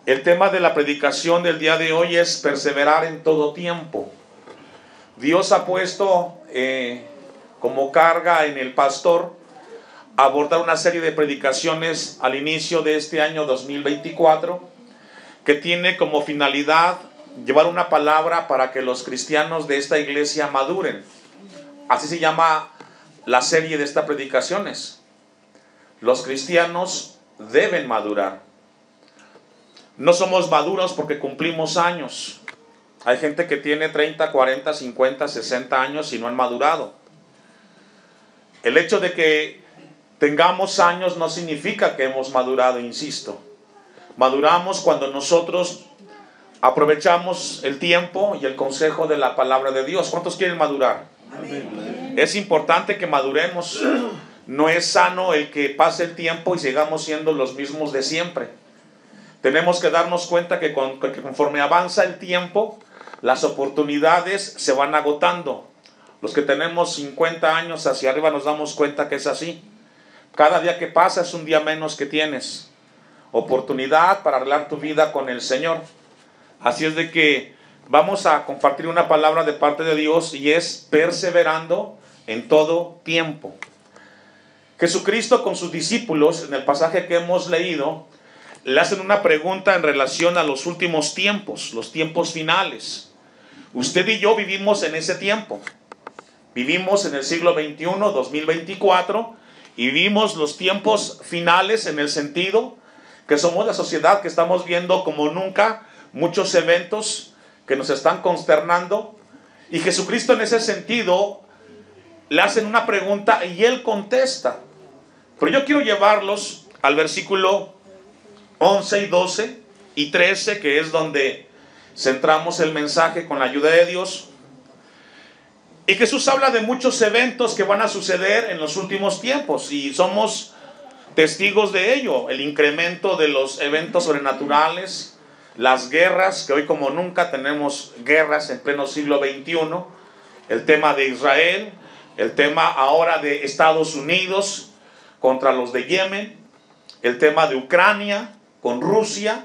El tema de la predicación del día de hoy es perseverar en todo tiempo. Dios ha puesto como carga en el pastor abordar una serie de predicaciones al inicio de este año 2024 que tiene como finalidad llevar una palabra para que los cristianos de esta iglesia maduren. Así se llama la serie de estas predicaciones. Los cristianos deben madurar. No somos maduros porque cumplimos años. Hay gente que tiene 30, 40, 50, 60 años y no han madurado. El hecho de que tengamos años no significa que hemos madurado, insisto. Maduramos cuando nosotros aprovechamos el tiempo y el consejo de la palabra de Dios. ¿Cuántos quieren madurar? Amén. Es importante que maduremos. No es sano el que pase el tiempo y sigamos siendo los mismos de siempre. Tenemos que darnos cuenta que conforme avanza el tiempo, las oportunidades se van agotando. Los que tenemos 50 años hacia arriba nos damos cuenta que es así. Cada día que pasa es un día menos que tienes. Oportunidad para arreglar tu vida con el Señor. Así es de que vamos a compartir una palabra de parte de Dios y es perseverando en todo tiempo. Jesucristo con sus discípulos, en el pasaje que hemos leído, le hacen una pregunta en relación a los últimos tiempos, los tiempos finales. Usted y yo vivimos en ese tiempo. Vivimos en el siglo XXI, 2024, y vivimos los tiempos finales en el sentido que somos la sociedad que estamos viendo como nunca muchos eventos que nos están consternando. Y Jesucristo en ese sentido le hacen una pregunta y Él contesta. Pero yo quiero llevarlos al versículo 11 y 12 y 13, que es donde centramos el mensaje con la ayuda de Dios. Y Jesús habla de muchos eventos que van a suceder en los últimos tiempos y somos testigos de ello. El incremento de los eventos sobrenaturales, las guerras, que hoy como nunca tenemos guerras en pleno siglo XXI, el tema de Israel, el tema ahora de Estados Unidos contra los de Yemen, el tema de Ucrania con Rusia.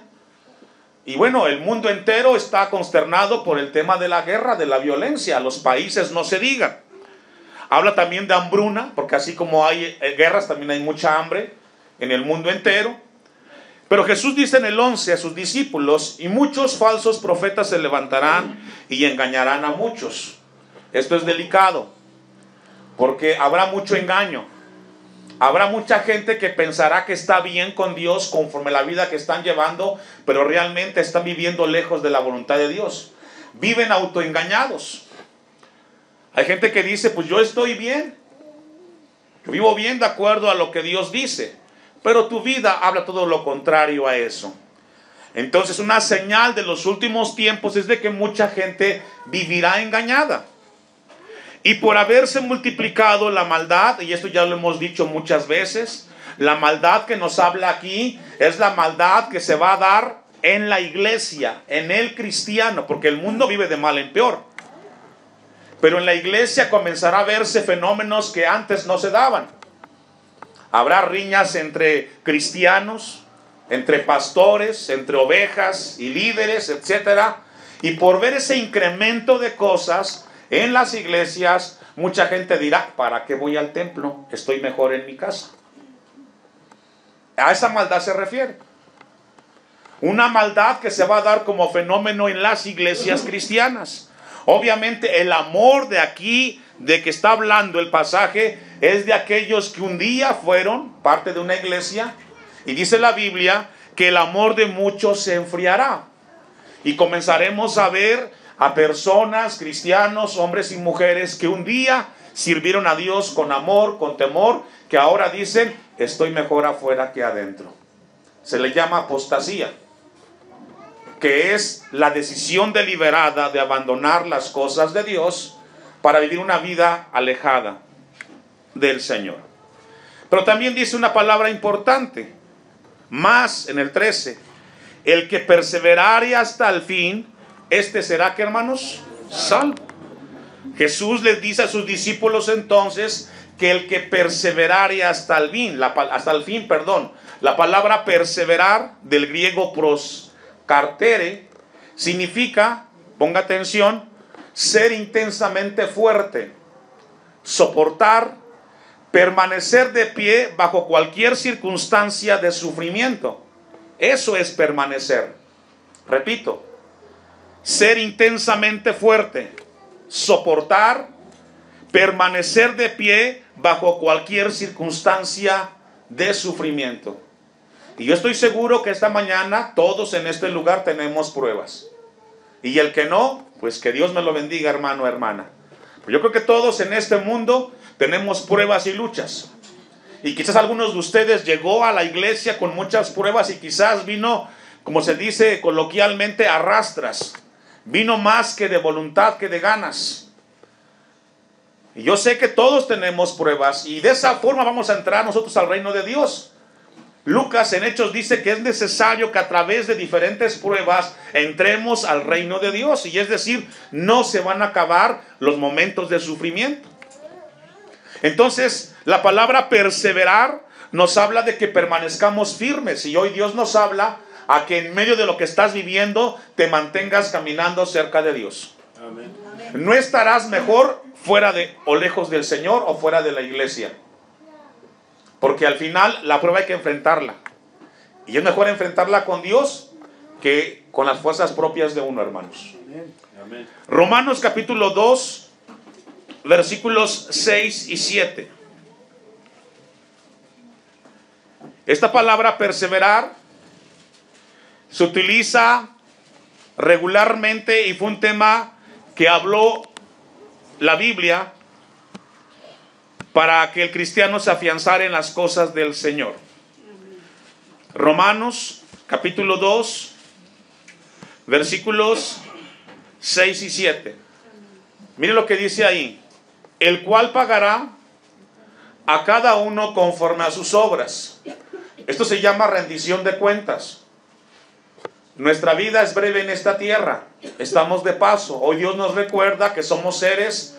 Y bueno, el mundo entero está consternado por el tema de la guerra, de la violencia. Los países no se digan. Habla también de hambruna, porque así como hay guerras, también hay mucha hambre en el mundo entero. Pero Jesús dice en el 11 a sus discípulos, y muchos falsos profetas se levantarán y engañarán a muchos. Esto es delicado, porque habrá mucho engaño. Habrá mucha gente que pensará que está bien con Dios conforme la vida que están llevando, pero realmente están viviendo lejos de la voluntad de Dios. Viven autoengañados. Hay gente que dice, pues yo estoy bien. Yo vivo bien de acuerdo a lo que Dios dice. Pero tu vida habla todo lo contrario a eso. Entonces una señal de los últimos tiempos es de que mucha gente vivirá engañada. Y por haberse multiplicado la maldad, y esto ya lo hemos dicho muchas veces, la maldad que nos habla aquí es la maldad que se va a dar en la iglesia, en el cristiano, porque el mundo vive de mal en peor. Pero en la iglesia comenzará a verse fenómenos que antes no se daban. Habrá riñas entre cristianos, entre pastores, entre ovejas y líderes, etc. Y por ver ese incremento de cosas en las iglesias, mucha gente dirá, ¿para qué voy al templo? Estoy mejor en mi casa. A esa maldad se refiere. Una maldad que se va a dar como fenómeno en las iglesias cristianas. Obviamente el amor de aquí, de que está hablando el pasaje, es de aquellos que un día fueron parte de una iglesia. Y dice la Biblia que el amor de muchos se enfriará. Y comenzaremos a ver a personas, cristianos, hombres y mujeres que un día sirvieron a Dios con amor, con temor, que ahora dicen, estoy mejor afuera que adentro. Se le llama apostasía, que es la decisión deliberada de abandonar las cosas de Dios para vivir una vida alejada del Señor. Pero también dice una palabra importante, más en el 13, el que perseverare hasta el fin, este será, ¿qué hermanos? Salvo. Jesús les dice a sus discípulos entonces que el que perseverare hasta el fin, la palabra perseverar del griego cartere, significa, ponga atención, ser intensamente fuerte, soportar, permanecer de pie bajo cualquier circunstancia de sufrimiento. Eso es permanecer. Repito, ser intensamente fuerte, soportar, permanecer de pie bajo cualquier circunstancia de sufrimiento. Y yo estoy seguro que esta mañana todos en este lugar tenemos pruebas. Y el que no, pues que Dios me lo bendiga, hermano, hermana. Pero yo creo que todos en este mundo tenemos pruebas y luchas. Y quizás algunos de ustedes llegó a la iglesia con muchas pruebas y quizás vino, como se dice coloquialmente, a rastras. Vino más que de voluntad que de ganas. Y yo sé que todos tenemos pruebas y de esa forma vamos a entrar nosotros al reino de Dios. Lucas en Hechos dice que es necesario que a través de diferentes pruebas entremos al reino de Dios. Y es decir, no se van a acabar los momentos de sufrimiento. Entonces, la palabra perseverar nos habla de que permanezcamos firmes. Y hoy Dios nos habla a que en medio de lo que estás viviendo te mantengas caminando cerca de Dios. Amén. No estarás mejor fuera de o lejos del Señor o fuera de la iglesia. Porque al final la prueba hay que enfrentarla. Y es mejor enfrentarla con Dios que con las fuerzas propias de uno, hermanos. Amén. Romanos capítulo 2, versículos 6 y 7. Esta palabra perseverar se utiliza regularmente y fue un tema que habló la Biblia para que el cristiano se afianzara en las cosas del Señor. Romanos capítulo 2, versículos 6 y 7. Mire lo que dice ahí. El cual pagará a cada uno conforme a sus obras. Esto se llama rendición de cuentas. Nuestra vida es breve en esta tierra. Estamos de paso. Hoy Dios nos recuerda que somos seres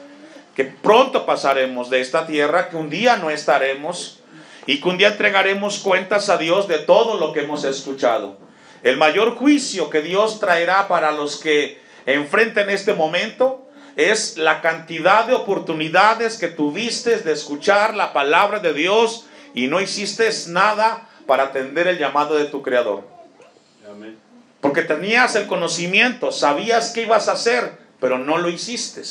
que pronto pasaremos de esta tierra, que un día no estaremos y que un día entregaremos cuentas a Dios de todo lo que hemos escuchado. El mayor juicio que Dios traerá para los que enfrenten este momento es la cantidad de oportunidades que tuviste de escuchar la palabra de Dios y no hiciste nada para atender el llamado de tu Creador. Amén. Porque tenías el conocimiento, sabías qué ibas a hacer, pero no lo hiciste.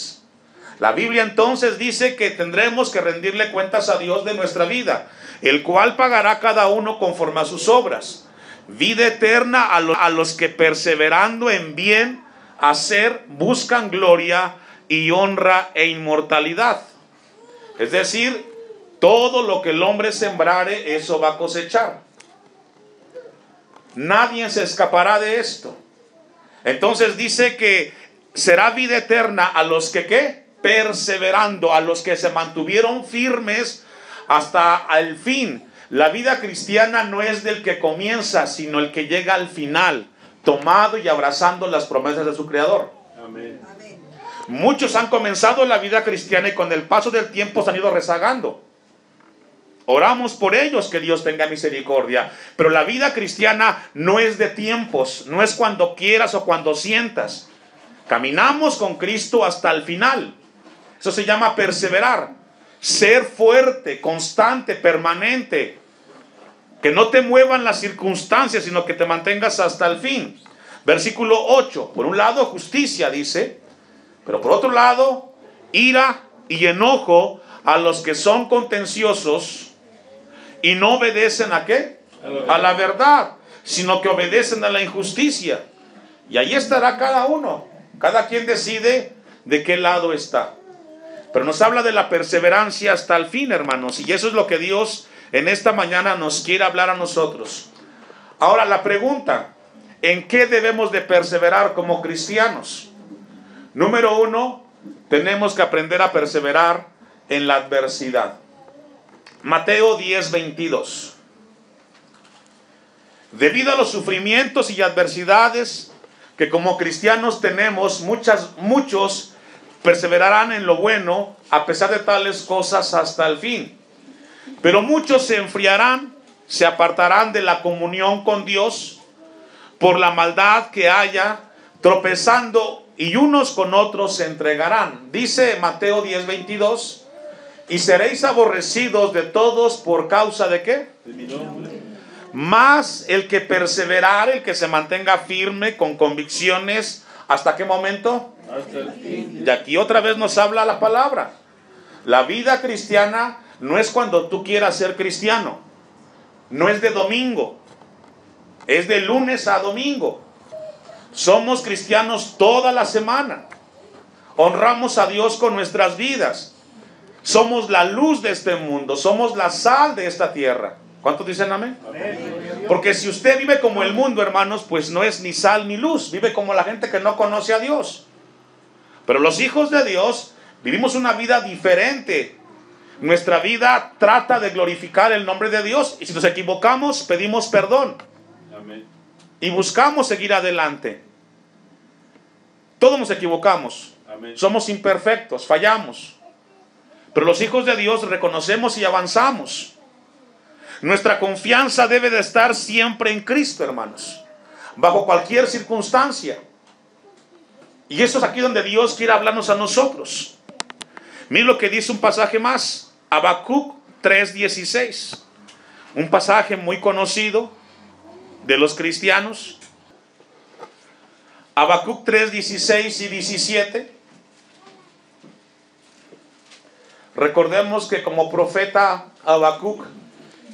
La Biblia entonces dice que tendremos que rendirle cuentas a Dios de nuestra vida, el cual pagará cada uno conforme a sus obras. Vida eterna a los que perseverando en bien hacer buscan gloria y honra e inmortalidad. Es decir, todo lo que el hombre sembrare, eso va a cosechar. Nadie se escapará de esto. Entonces dice que será vida eterna a los que ¿qué? Perseverando, a los que se mantuvieron firmes hasta el fin. La vida cristiana no es del que comienza, sino el que llega al final, tomado y abrazando las promesas de su Creador. Amén. Muchos han comenzado la vida cristiana y con el paso del tiempo se han ido rezagando. Oramos por ellos, que Dios tenga misericordia. Pero la vida cristiana no es de tiempos, no es cuando quieras o cuando sientas. Caminamos con Cristo hasta el final. Eso se llama perseverar. Ser fuerte, constante, permanente. Que no te muevan las circunstancias, sino que te mantengas hasta el fin. Versículo 8. Por un lado, justicia, dice. Pero por otro lado, ira y enojo a los que son contenciosos y no obedecen ¿a qué? A la verdad, sino que obedecen a la injusticia. Y ahí estará cada uno. Cada quien decide de qué lado está. Pero nos habla de la perseverancia hasta el fin, hermanos. Y eso es lo que Dios en esta mañana nos quiere hablar a nosotros. Ahora la pregunta, ¿en qué debemos de perseverar como cristianos? Número 1, tenemos que aprender a perseverar en la adversidad. Mateo 10:22. Debido a los sufrimientos y adversidades que como cristianos tenemos, muchos perseverarán en lo bueno a pesar de tales cosas hasta el fin. Pero muchos se enfriarán, se apartarán de la comunión con Dios, por la maldad que haya, tropezando, y unos con otros se entregarán. Dice Mateo 10:22, y seréis aborrecidos de todos por causa de ¿qué? De mi nombre. Mas el que perseverare, el que se mantenga firme con convicciones, ¿hasta qué momento? Hasta el fin. Y aquí otra vez nos habla la palabra. La vida cristiana no es cuando tú quieras ser cristiano. No es de domingo. Es de lunes a domingo. Somos cristianos toda la semana. Honramos a Dios con nuestras vidas. Somos la luz de este mundo. Somos la sal de esta tierra. ¿Cuántos dicen amén? Porque si usted vive como el mundo, hermanos, pues no es ni sal ni luz. Vive como la gente que no conoce a Dios. Pero los hijos de Dios vivimos una vida diferente. Nuestra vida trata de glorificar el nombre de Dios. Y si nos equivocamos, pedimos perdón. Amén. Y buscamos seguir adelante. Todos nos equivocamos. Amén. Somos imperfectos, fallamos. Pero los hijos de Dios reconocemos y avanzamos. Nuestra confianza debe de estar siempre en Cristo, hermanos. Bajo cualquier circunstancia. Y eso es aquí donde Dios quiere hablarnos a nosotros. Miren lo que dice un pasaje más. Habacuc 3:16. Un pasaje muy conocido de los cristianos. Habacuc 3:16 y 17. Recordemos que como profeta Habacuc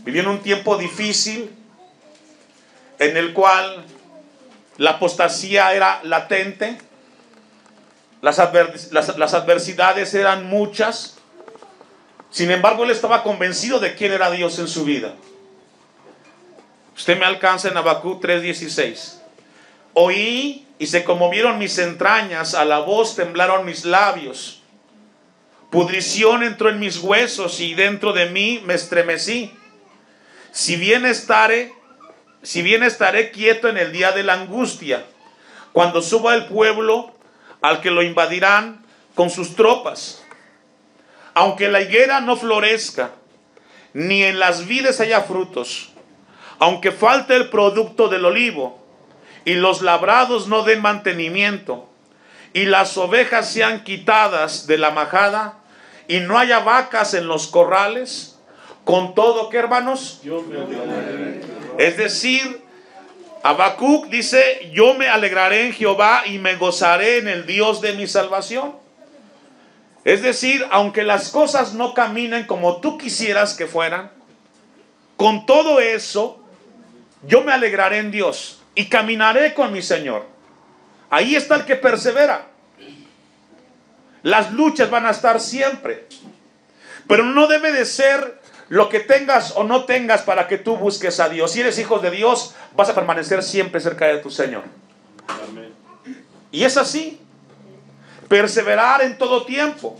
vivió en un tiempo difícil en el cual la apostasía era latente, las adversidades eran muchas. Sin embargo, él estaba convencido de quién era Dios en su vida. Usted me alcanza en Habacuc 3:16. Oí y se conmovieron mis entrañas, a la voz temblaron mis labios. Pudrición entró en mis huesos y dentro de mí me estremecí. Si bien estaré quieto en el día de la angustia, cuando suba el pueblo al que lo invadirán con sus tropas. Aunque la higuera no florezca, ni en las vides haya frutos, aunque falte el producto del olivo, y los labrados no den mantenimiento, y las ovejas sean quitadas de la majada, y no haya vacas en los corrales, con todo, ¿qué, hermanos? Yo me alegraré. Es decir, Habacuc dice, yo me alegraré en Jehová y me gozaré en el Dios de mi salvación. Es decir, aunque las cosas no caminen como tú quisieras que fueran, con todo eso, yo me alegraré en Dios y caminaré con mi Señor. Ahí está el que persevera. Las luchas van a estar siempre. Pero no debe de ser lo que tengas o no tengas para que tú busques a Dios. Si eres hijo de Dios, vas a permanecer siempre cerca de tu Señor. Amén. Y es así. Perseverar en todo tiempo.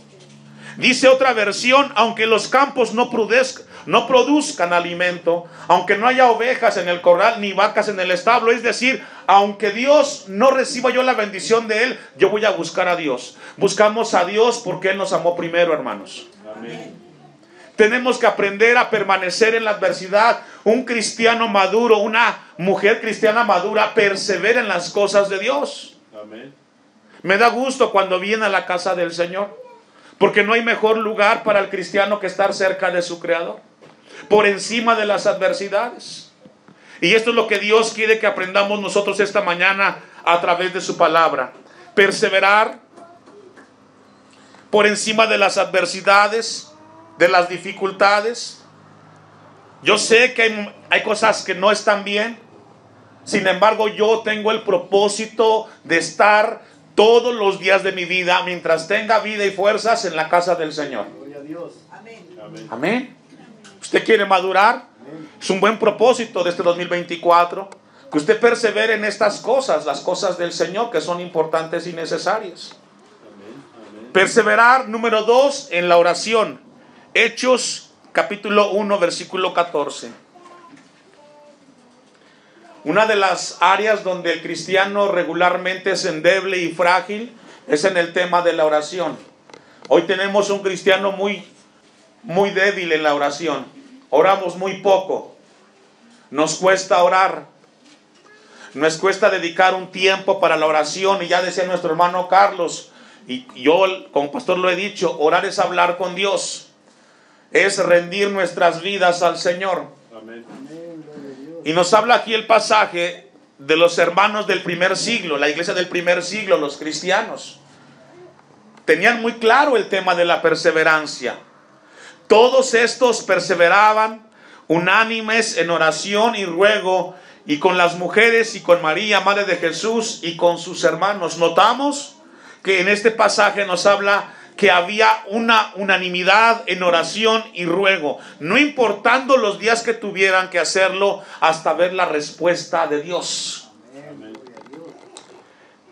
Dice otra versión, aunque los campos no produzcan alimento, aunque no haya ovejas en el corral ni vacas en el establo, es decir, aunque Dios no reciba yo la bendición de Él, yo voy a buscar a Dios. Buscamos a Dios porque Él nos amó primero, hermanos. Amén. Tenemos que aprender a permanecer en la adversidad. Un cristiano maduro, una mujer cristiana madura, persevera en las cosas de Dios. Amén. Me da gusto cuando viene a la casa del Señor, porque no hay mejor lugar para el cristiano que estar cerca de su Creador, por encima de las adversidades. Y esto es lo que Dios quiere que aprendamos nosotros esta mañana a través de su palabra. Perseverar por encima de las adversidades, de las dificultades. Yo sé que hay cosas que no están bien. Sin embargo, yo tengo el propósito de estar todos los días de mi vida, mientras tenga vida y fuerzas, en la casa del Señor. Gloria a Dios. Amén. Amén. ¿Usted quiere madurar? Es un buen propósito de este 2024. Que usted persevere en estas cosas, las cosas del Señor, que son importantes y necesarias. Amén. Perseverar, número 2, en la oración. Hechos, capítulo 1, versículo 14. Una de las áreas donde el cristiano regularmente es endeble y frágil es en el tema de la oración. Hoy tenemos un cristiano muy débil en la oración. Oramos muy poco. Nos cuesta orar. Nos cuesta dedicar un tiempo para la oración, y ya decía nuestro hermano Carlos, y yo como pastor lo he dicho, orar es hablar con Dios, es rendir nuestras vidas al Señor. Amén. Y nos habla aquí el pasaje de los hermanos del primer siglo, la iglesia del primer siglo, los cristianos. Tenían muy claro el tema de la perseverancia. Todos estos perseveraban unánimes en oración y ruego, y con las mujeres y con María, madre de Jesús, y con sus hermanos. Notamos que en este pasaje nos habla que había una unanimidad en oración y ruego, no importando los días que tuvieran que hacerlo, hasta ver la respuesta de Dios. Amén.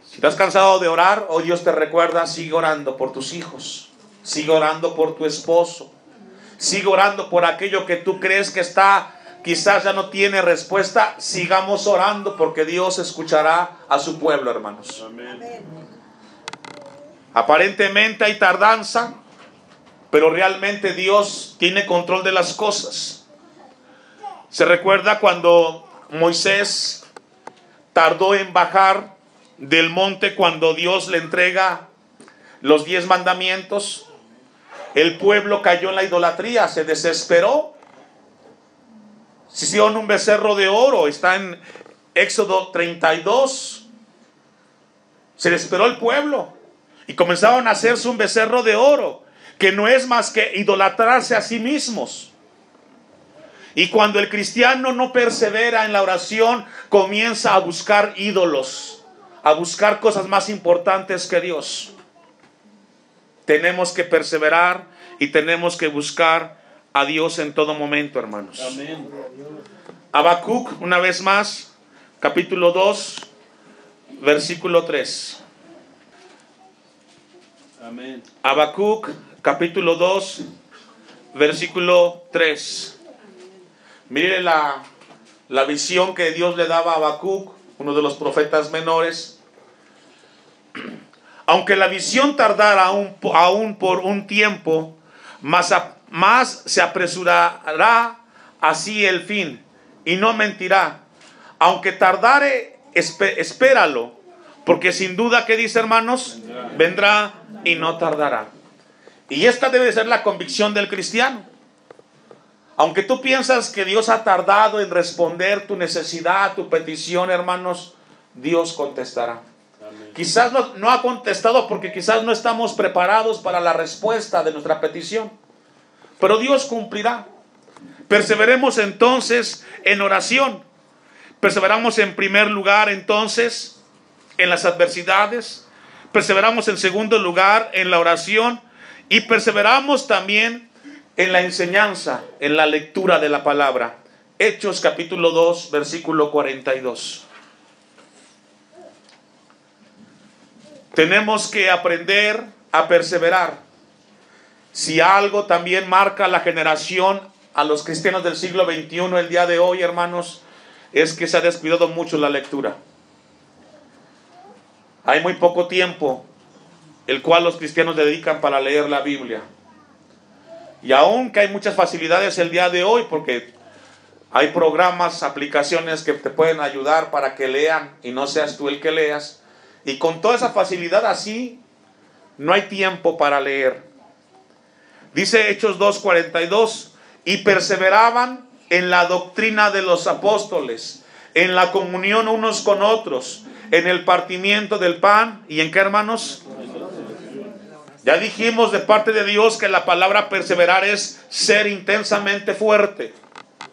Si estás cansado de orar, hoy Dios te recuerda: sigue orando por tus hijos, sigue orando por tu esposo, sigue orando por aquello que tú crees que quizás ya no tiene respuesta. Sigamos orando, porque Dios escuchará a su pueblo, hermanos. Amén. Aparentemente hay tardanza, pero realmente Dios tiene control de las cosas. Se recuerda cuando Moisés tardó en bajar del monte, cuando Dios le entrega los 10 mandamientos. El pueblo cayó en la idolatría, se desesperó. Se hicieron un becerro de oro, está en Éxodo 32. Se desesperó el pueblo y comenzaron a hacerse un becerro de oro, que no es más que idolatrarse a sí mismos. Y cuando el cristiano no persevera en la oración, comienza a buscar ídolos, a buscar cosas más importantes que Dios. Tenemos que perseverar y tenemos que buscar a Dios en todo momento, hermanos. Amén. Habacuc, una vez más, capítulo 2, versículo 3. Amén. Habacuc, capítulo 2, versículo 3. Mire la visión que Dios le daba a Habacuc, uno de los profetas menores. Aunque la visión tardara aún por un tiempo, más se apresurará así el fin, y no mentirá. Aunque tardare, espéralo, porque sin duda, ¿qué dice, hermanos? Vendrá y no tardará. Y esta debe ser la convicción del cristiano. Aunque tú piensas que Dios ha tardado en responder tu necesidad, tu petición, hermanos, Dios contestará. Amén. Quizás no ha contestado porque quizás no estamos preparados para la respuesta de nuestra petición, pero Dios cumplirá. Perseveremos entonces en oración. Perseveramos en primer lugar entonces en las adversidades. Perseveramos en segundo lugar en la oración. Y perseveramos también en la enseñanza, en la lectura de la palabra. Hechos capítulo 2, versículo 42. Tenemos que aprender a perseverar. Si algo también marca la generación a los cristianos del siglo XXI el día de hoy, hermanos, es que se ha descuidado mucho la lectura. Hay muy poco tiempo el cual los cristianos dedican para leer la Biblia. Y aunque hay muchas facilidades el día de hoy, porque hay programas, aplicaciones que te pueden ayudar para que lean y no seas tú el que leas, y con toda esa facilidad así, no hay tiempo para leer. Dice Hechos 2:42, y perseveraban en la doctrina de los apóstoles, en la comunión unos con otros, en el partimiento del pan. ¿Y en qué, hermanos? Ya dijimos de parte de Dios que la palabra perseverar es ser intensamente fuerte,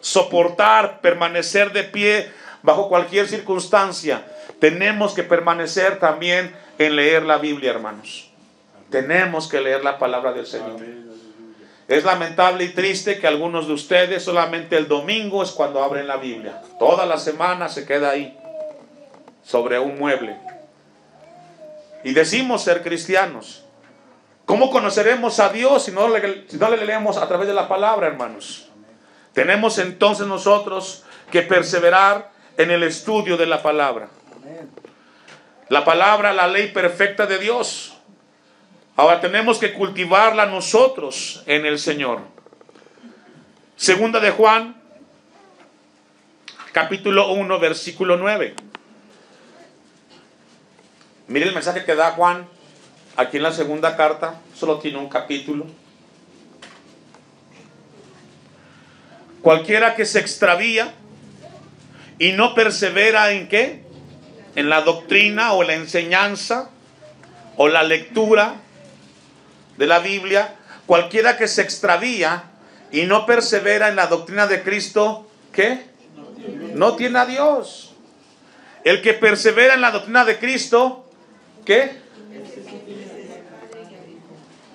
soportar, permanecer de pie bajo cualquier circunstancia. Tenemos que permanecer también en leer la Biblia, hermanos. Tenemos que leer la palabra del Señor. Es lamentable y triste que algunos de ustedes solamente el domingo es cuando abren la Biblia. Toda la semana se queda ahí, sobre un mueble. Y decimos ser cristianos. ¿Cómo conoceremos a Dios si no le leemos a través de la palabra, hermanos? Tenemos entonces nosotros que perseverar en el estudio de la palabra. La palabra, la ley perfecta de Dios. Ahora tenemos que cultivarla nosotros en el Señor. Segunda de Juan, capítulo 1, versículo 9. Mire el mensaje que da Juan aquí en la segunda carta, solo tiene un capítulo. Cualquiera que se extravía y no persevera en ¿qué? En la doctrina o la enseñanza o la lectura de la Biblia. Cualquiera que se extravía y no persevera en la doctrina de Cristo, ¿qué? No tiene a Dios. El que persevera en la doctrina de Cristo, ¿qué?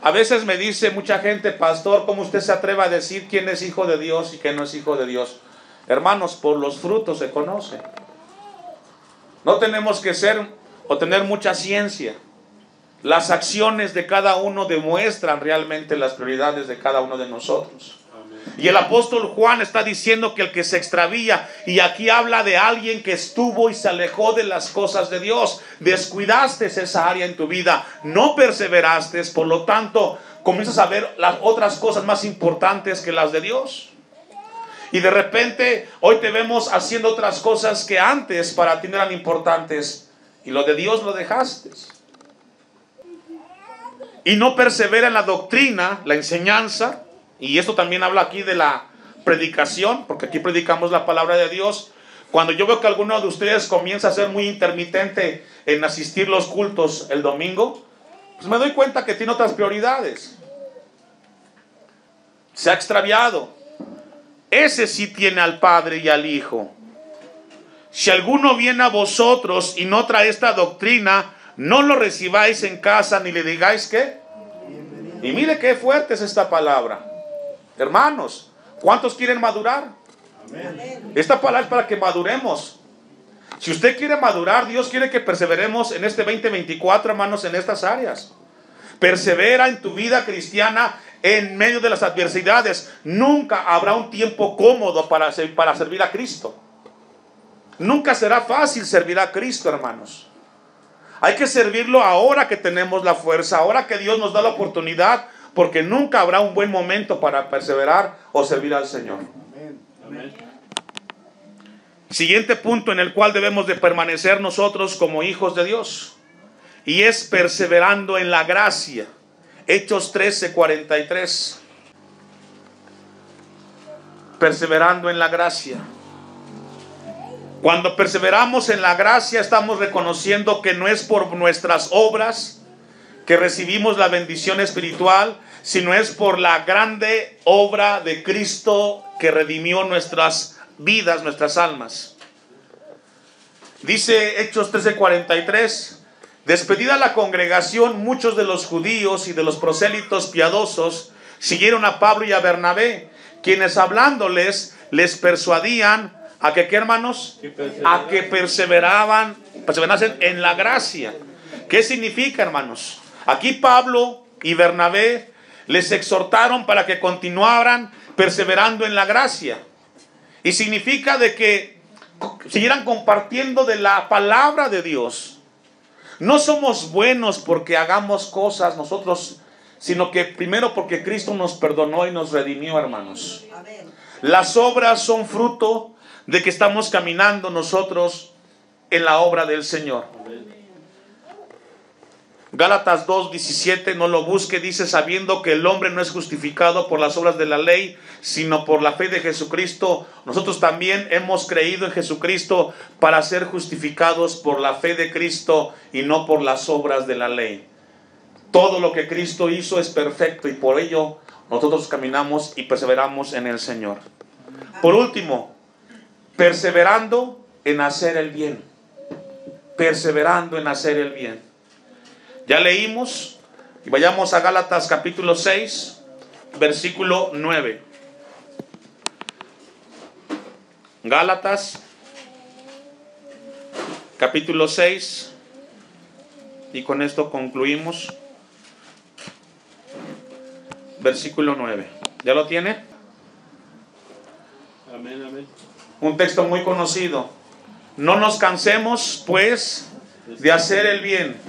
A veces me dice mucha gente, pastor, ¿cómo usted se atreve a decir quién es hijo de Dios y quién no es hijo de Dios? Hermanos, por los frutos se conoce. No tenemos que ser o tener mucha ciencia. Las acciones de cada uno demuestran realmente las prioridades de cada uno de nosotros. Y el apóstol Juan está diciendo que el que se extravía, y aquí habla de alguien que estuvo y se alejó de las cosas de Dios. Descuidaste esa área en tu vida, no perseveraste, por lo tanto comienzas a ver las otras cosas más importantes que las de Dios. Y de repente hoy te vemos haciendo otras cosas que antes para ti no eran importantes, y lo de Dios lo dejaste. Y no persevera en la doctrina, la enseñanza. Y esto también habla aquí de la predicación, porque aquí predicamos la palabra de Dios. Cuando yo veo que alguno de ustedes comienza a ser muy intermitente en asistir los cultos el domingo, pues me doy cuenta que tiene otras prioridades. Se ha extraviado. Ese sí tiene al Padre y al Hijo. Si alguno viene a vosotros y no trae esta doctrina, no lo recibáis en casa ni le digáis ¿qué? Y mire qué fuerte es esta palabra. Hermanos, ¿cuántos quieren madurar? Amén. Esta palabra es para que maduremos. Si usted quiere madurar, Dios quiere que perseveremos en este 2024, hermanos, en estas áreas. Persevera en tu vida cristiana en medio de las adversidades. Nunca habrá un tiempo cómodo para servir a Cristo. Nunca será fácil servir a Cristo, hermanos. Hay que servirlo ahora que tenemos la fuerza, ahora que Dios nos da la oportunidad, porque nunca habrá un buen momento para perseverar o servir al Señor. Amén. Siguiente punto en el cual debemos de permanecer nosotros como hijos de Dios, y es perseverando en la gracia. Hechos 13:43. Perseverando en la gracia. Cuando perseveramos en la gracia, estamos reconociendo que no es por nuestras obras que recibimos la bendición espiritual, sino es por la grande obra de Cristo que redimió nuestras vidas, nuestras almas. Dice Hechos 13:43, despedida la congregación, muchos de los judíos y de los prosélitos piadosos siguieron a Pablo y a Bernabé, quienes hablándoles les persuadían a que, ¿qué, hermanos? A que perseverasen en la gracia. ¿Qué significa, hermanos? Aquí Pablo y Bernabé les exhortaron para que continuaran perseverando en la gracia. Y significa de que siguieran compartiendo de la palabra de Dios. No somos buenos porque hagamos cosas nosotros, sino que primero porque Cristo nos perdonó y nos redimió, hermanos. Las obras son fruto de que estamos caminando nosotros en la obra del Señor. Gálatas 2:17, no lo busque, dice, sabiendo que el hombre no es justificado por las obras de la ley, sino por la fe de Jesucristo. Nosotros también hemos creído en Jesucristo para ser justificados por la fe de Cristo y no por las obras de la ley. Todo lo que Cristo hizo es perfecto y por ello nosotros caminamos y perseveramos en el Señor. Por último, perseverando en hacer el bien. Perseverando en hacer el bien. Ya leímos y vayamos a Gálatas capítulo 6, versículo 9. Gálatas capítulo 6, y con esto concluimos. Versículo 9. ¿Ya lo tiene? Amén, amén. Un texto muy conocido. No nos cansemos, pues, de hacer el bien,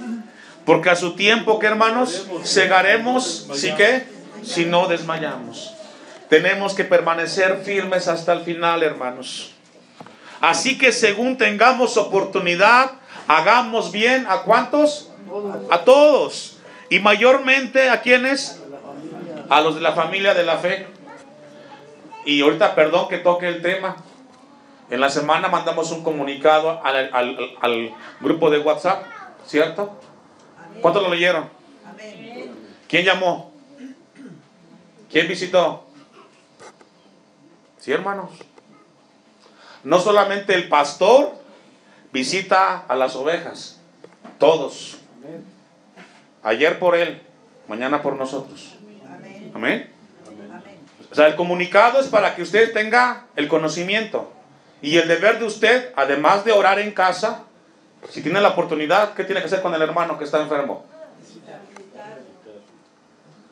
porque a su tiempo, ¿qué, hermanos? Segaremos, ¿sí qué? Si no desmayamos. Tenemos que permanecer firmes hasta el final, hermanos. Así que según tengamos oportunidad, Hagamos bien, ¿a cuántos? A todos. Y mayormente, ¿a quiénes? A los de la familia de la fe. Y ahorita, perdón que toque el tema. En la semana mandamos un comunicado al grupo de WhatsApp, ¿cierto? ¿Cuántos lo leyeron? ¿Quién llamó? ¿Quién visitó? Sí, hermanos. No solamente el pastor visita a las ovejas, todos. Ayer por él, mañana por nosotros. Amén. O sea, el comunicado es para que usted tenga el conocimiento. Y el deber de usted, además de orar en casa, si tiene la oportunidad, ¿qué tiene que hacer con el hermano que está enfermo?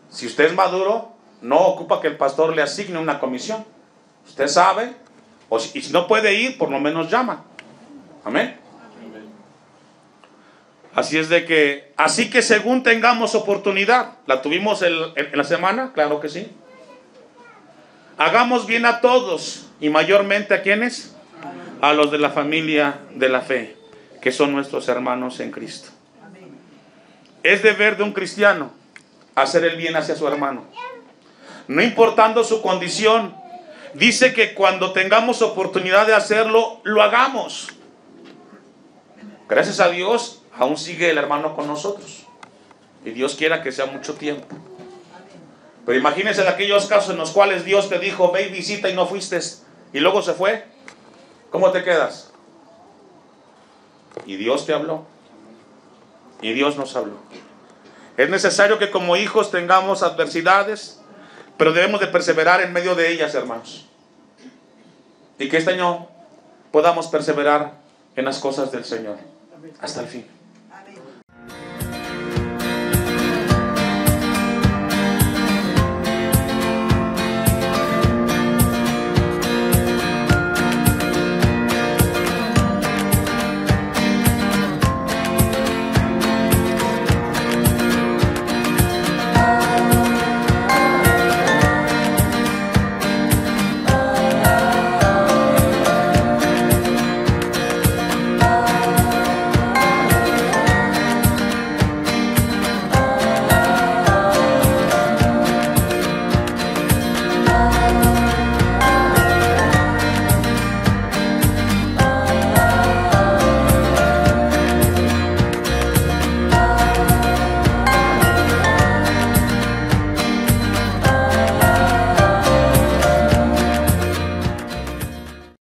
Si usted es maduro, no ocupa que el pastor le asigne una comisión. Usted sabe, y si no puede ir, por lo menos llama. Amén. Así es de que, así que según tengamos oportunidad, la tuvimos en la semana, claro que sí. Hagamos bien a todos, y mayormente ¿a quiénes? A los de la familia de la fe, que son nuestros hermanos en Cristo. Es deber de un cristiano hacer el bien hacia su hermano, no importando su condición. Dice que cuando tengamos oportunidad de hacerlo, lo hagamos. Gracias a Dios, aún sigue el hermano con nosotros. Y Dios quiera que sea mucho tiempo. Pero imagínense de aquellos casos en los cuales Dios te dijo, ve y visita y no fuiste, y luego se fue. ¿Cómo te quedas? Y Dios te habló. Y Dios nos habló. Es necesario que como hijos tengamos adversidades, pero debemos de perseverar en medio de ellas, hermanos. Y que este año podamos perseverar en las cosas del Señor hasta el fin.